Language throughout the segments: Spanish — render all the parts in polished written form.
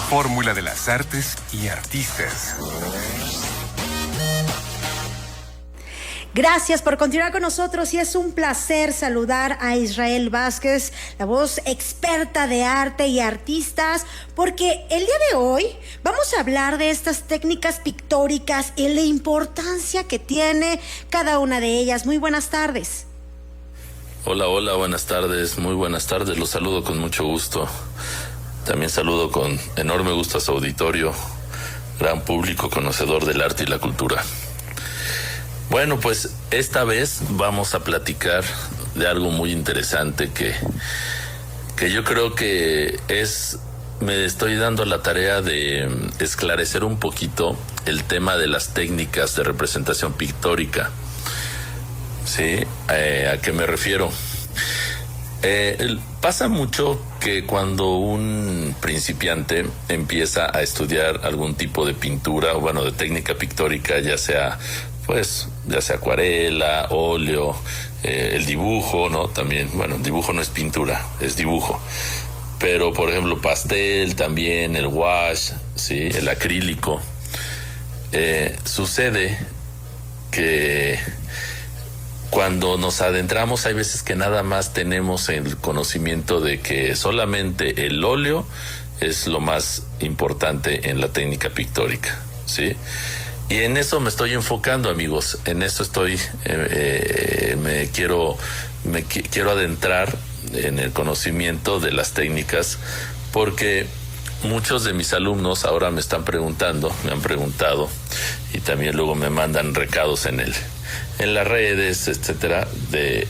fórmula de las artes y artistas. Gracias por continuar con nosotros y es un placer saludar a Israel Vázquez, la voz experta de arte y artistas, porque el día de hoy vamos a hablar de estas técnicas pictóricas y la importancia que tiene cada una de ellas. Muy buenas tardes. Hola, buenas tardes, muy buenas tardes, los saludo con mucho gusto. También saludo con enorme gusto a su auditorio, gran público conocedor del arte y la cultura. Bueno, pues esta vez vamos a platicar de algo muy interesante que yo creo que me estoy dando la tarea de esclarecer un poquito el tema de las técnicas de representación pictórica. ¿Sí? ¿A qué me refiero? Pasa mucho que cuando un principiante empieza a estudiar algún tipo de pintura, o bueno, de técnica pictórica, ya sea acuarela, óleo, el dibujo, ¿no? También, bueno, el dibujo no es pintura, es dibujo. Pero, por ejemplo, pastel también, el wash, ¿sí? El acrílico. Sucede que cuando nos adentramos hay veces que nada más tenemos el conocimiento de que solamente el óleo es lo más importante en la técnica pictórica, ¿sí? Y en eso me estoy enfocando, amigos. En eso estoy, quiero adentrar en el conocimiento de las técnicas, porque muchos de mis alumnos ahora me han preguntado, y también luego me mandan recados en las redes, etcétera, de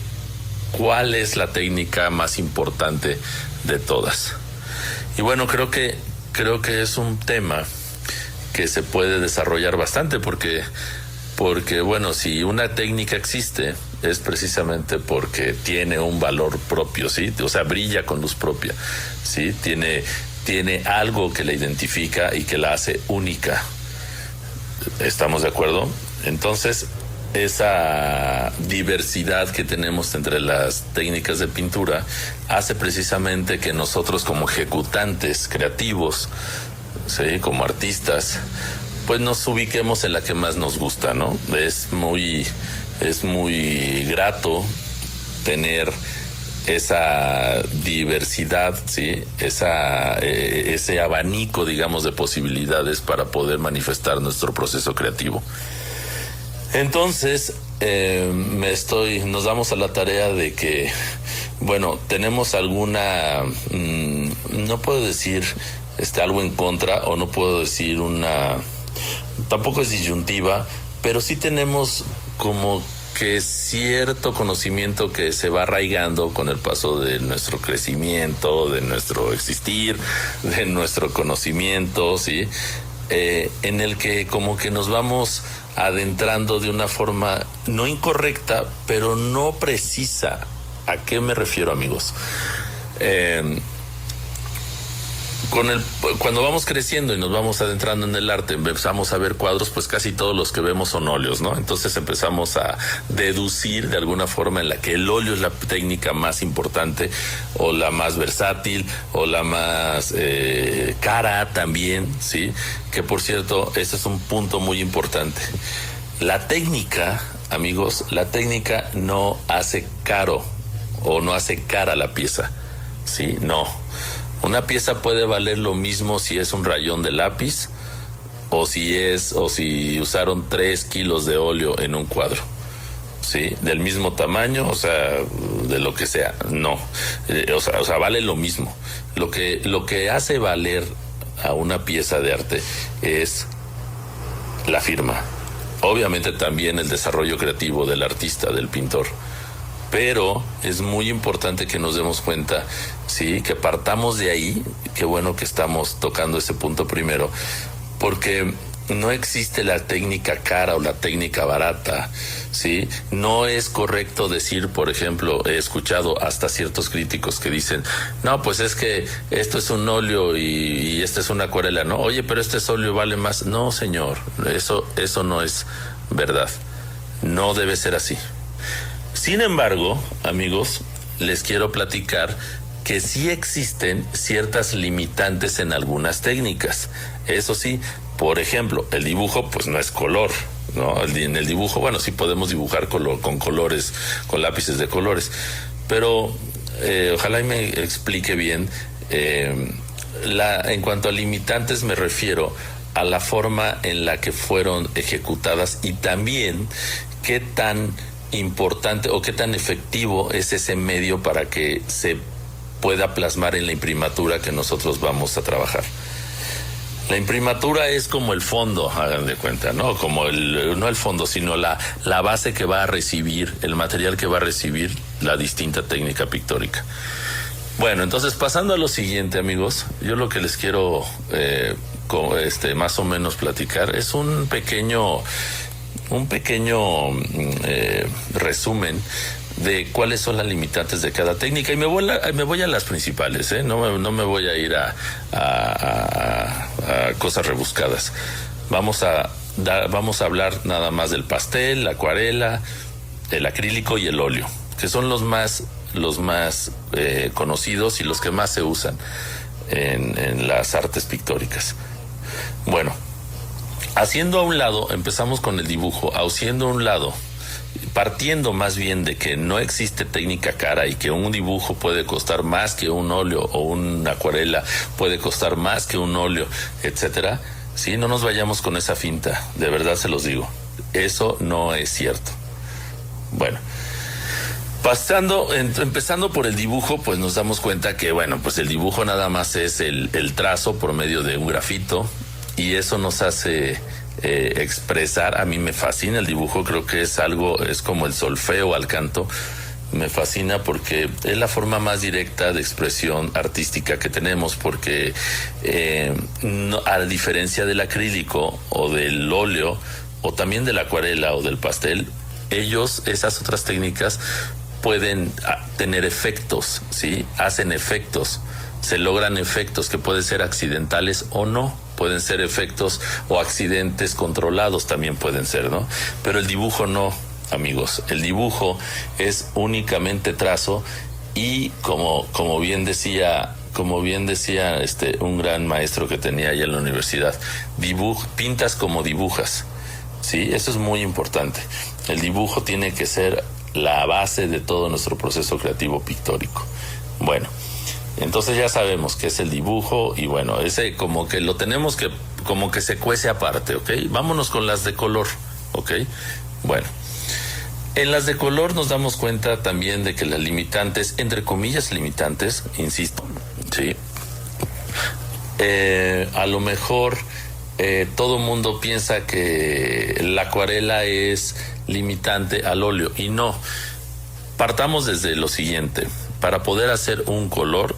cuál es la técnica más importante de todas. Y bueno, creo que es un tema que se puede desarrollar bastante, porque bueno, si una técnica existe es precisamente porque tiene un valor propio, ¿sí? O sea, brilla con luz propia, ¿sí? Tiene algo que la identifica y que la hace única. ¿Estamos de acuerdo? Entonces, esa diversidad que tenemos entre las técnicas de pintura hace precisamente que nosotros, como ejecutantes creativos, ¿sí? Como artistas, pues nos ubiquemos en la que más nos gusta, ¿no? Es muy grato tener esa diversidad, ¿sí? Ese abanico, digamos, de posibilidades para poder manifestar nuestro proceso creativo. Entonces, nos damos a la tarea de que, bueno, tenemos alguna, no puedo decir algo en contra, o no puedo decir tampoco es disyuntiva, pero sí tenemos como que cierto conocimiento que se va arraigando con el paso de nuestro crecimiento, de nuestro existir, de nuestro conocimiento, ¿sí? En el que como que nos vamos adentrando de una forma no incorrecta, pero no precisa. ¿A qué me refiero, amigos? Cuando vamos creciendo y nos vamos adentrando en el arte, empezamos a ver cuadros, pues casi todos los que vemos son óleos, ¿no? Entonces empezamos a deducir de alguna forma en la que el óleo es la técnica más importante, o la más versátil, o la más cara también, ¿sí? Que por cierto, ese es un punto muy importante. La técnica, amigos, la técnica no hace caro o no hace cara la pieza, ¿sí? No. Una pieza puede valer lo mismo si es un rayón de lápiz o si usaron 3 kilos de óleo en un cuadro, ¿sí? Del mismo tamaño, o sea, de lo que sea. No, o sea, vale lo mismo. Lo que hace valer a una pieza de arte es la firma. Obviamente también el desarrollo creativo del artista, del pintor. Pero es muy importante que nos demos cuenta, sí, que partamos de ahí. Qué bueno que estamos tocando ese punto primero, porque no existe la técnica cara o la técnica barata, sí. No es correcto decir, por ejemplo, he escuchado hasta ciertos críticos que dicen, no, pues es que esto es un óleo y esta es una acuarela, no, oye, pero este óleo vale más. No, señor, eso no es verdad. No debe ser así. Sin embargo, amigos, les quiero platicar que sí existen ciertas limitantes en algunas técnicas. Eso sí, por ejemplo, el dibujo pues no es color, ¿no? En el dibujo, bueno, sí podemos dibujar con colores, con lápices de colores, pero ojalá y me explique bien. En cuanto a limitantes me refiero a la forma en la que fueron ejecutadas y también qué tan importante o qué tan efectivo es ese medio para que se pueda plasmar en la imprimatura que nosotros vamos a trabajar. La imprimatura es como el fondo, hagan de cuenta, ¿no? Como no el fondo, sino la base que va a recibir, el material que va a recibir la distinta técnica pictórica. Bueno, entonces pasando a lo siguiente, amigos, yo lo que les quiero más o menos platicar es un pequeño resumen de cuáles son las limitantes de cada técnica, y me voy a las principales, no me voy a ir a cosas rebuscadas. Vamos a hablar nada más del pastel, la acuarela, el acrílico y el óleo, que son los más conocidos y los que más se usan en las artes pictóricas. Bueno, haciendo a un lado, empezamos con el dibujo, haciendo a un lado, partiendo más bien de que no existe técnica cara y que un dibujo puede costar más que un óleo, o una acuarela puede costar más que un óleo, etcétera. Sí, no nos vayamos con esa finta, de verdad se los digo, eso no es cierto. Bueno, empezando por el dibujo, pues nos damos cuenta que, bueno, pues el dibujo nada más es el trazo por medio de un grafito, y eso nos hace expresar. A mí me fascina el dibujo, creo que es como el solfeo al canto. Me fascina porque es la forma más directa de expresión artística que tenemos, porque a diferencia del acrílico o del óleo, o también de la acuarela o del pastel, esas otras técnicas pueden tener efectos, ¿sí? Hacen efectos, se logran efectos que pueden ser accidentales o no. Pueden ser efectos o accidentes controlados, también pueden ser, ¿no? Pero el dibujo no, amigos. El dibujo es únicamente trazo, y como bien decía un gran maestro que tenía allá en la universidad, pintas como dibujas, ¿sí? Eso es muy importante. El dibujo tiene que ser la base de todo nuestro proceso creativo pictórico. Bueno, entonces ya sabemos qué es el dibujo, y bueno, ese como que lo tenemos que, como que se cuece aparte, ¿ok? Vámonos con las de color, ¿ok? Bueno, en las de color nos damos cuenta también de que las limitantes, entre comillas limitantes, insisto, ¿sí? A lo mejor todo mundo piensa que la acuarela es limitante al óleo, y no. Partamos desde lo siguiente. Para poder hacer un color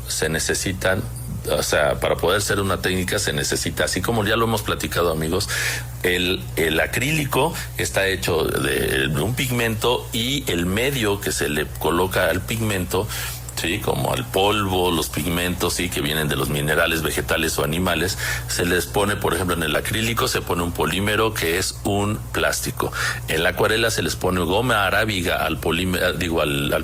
para poder hacer una técnica se necesita, así como ya lo hemos platicado, amigos, el acrílico está hecho de un pigmento, y el medio que se le coloca al pigmento, sí, como al polvo, los pigmentos, sí, que vienen de los minerales, vegetales o animales, se les pone, por ejemplo, en el acrílico se pone un polímero que es un plástico. En la acuarela se les pone goma arábiga al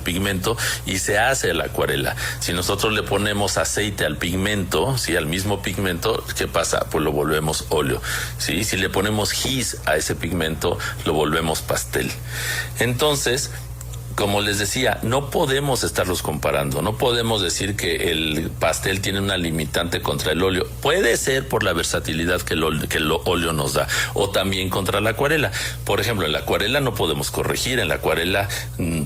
pigmento, y se hace la acuarela. Si nosotros le ponemos aceite al pigmento, sí, al mismo pigmento, ¿qué pasa? Pues lo volvemos óleo, sí. Si le ponemos gis a ese pigmento, lo volvemos pastel. Entonces, como les decía, no podemos estarlos comparando, no podemos decir que el pastel tiene una limitante contra el óleo. Puede ser por la versatilidad que el óleo nos da, o también contra la acuarela. Por ejemplo, en la acuarela no podemos corregir, en la acuarela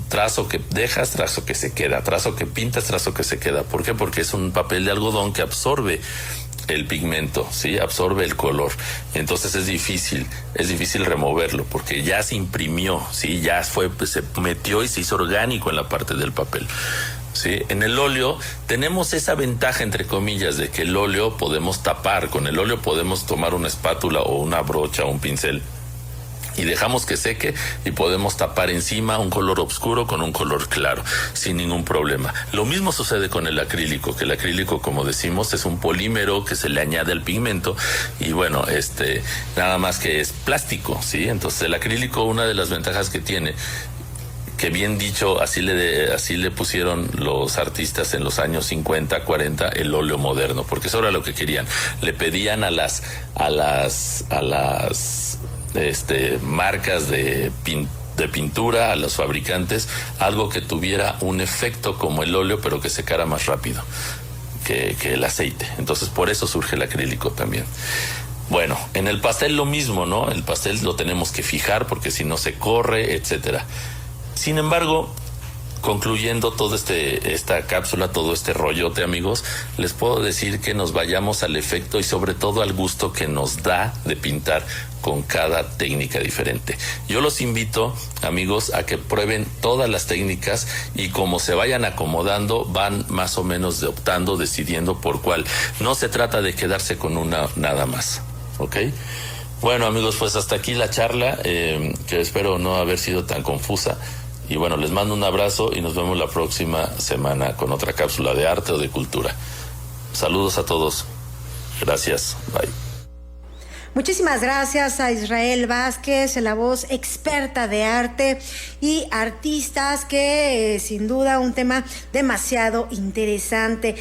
trazo que dejas, trazo que se queda, trazo que pintas, trazo que se queda. ¿Por qué? Porque es un papel de algodón que absorbe el pigmento, sí, absorbe el color. Entonces es difícil removerlo, porque ya se imprimió, sí, ya se metió y se hizo orgánico en la parte del papel. Sí, en el óleo tenemos esa ventaja, entre comillas, de que el óleo podemos tapar. Con el óleo podemos tomar una espátula o una brocha o un pincel y dejamos que seque, y podemos tapar encima un color oscuro con un color claro sin ningún problema. Lo mismo sucede con el acrílico, que el acrílico, como decimos, es un polímero que se le añade al pigmento, y bueno, nada más que es plástico, ¿sí? Entonces el acrílico, una de las ventajas que tiene, que bien dicho, así le pusieron los artistas en los años 50, 40, el óleo moderno, porque eso era lo que querían. Le pedían a las marcas de pintura, a los fabricantes, algo que tuviera un efecto como el óleo, pero que secara más rápido que el aceite. Entonces, por eso surge el acrílico también. Bueno, en el pastel lo mismo, ¿no? El pastel lo tenemos que fijar porque si no se corre, etcétera. Sin embargo, concluyendo toda esta cápsula, todo este rollote, amigos, les puedo decir que nos vayamos al efecto y sobre todo al gusto que nos da de pintar con cada técnica diferente. Yo los invito, amigos, a que prueben todas las técnicas y como se vayan acomodando, van más o menos optando, decidiendo por cuál. No se trata de quedarse con una nada más, ¿ok? Bueno, amigos, pues hasta aquí la charla, que espero no haber sido tan confusa. Y bueno, les mando un abrazo y nos vemos la próxima semana con otra cápsula de arte o de cultura. Saludos a todos. Gracias. Bye. Muchísimas gracias a Israel Vázquez, la voz experta de arte y artistas, que sin duda un tema demasiado interesante.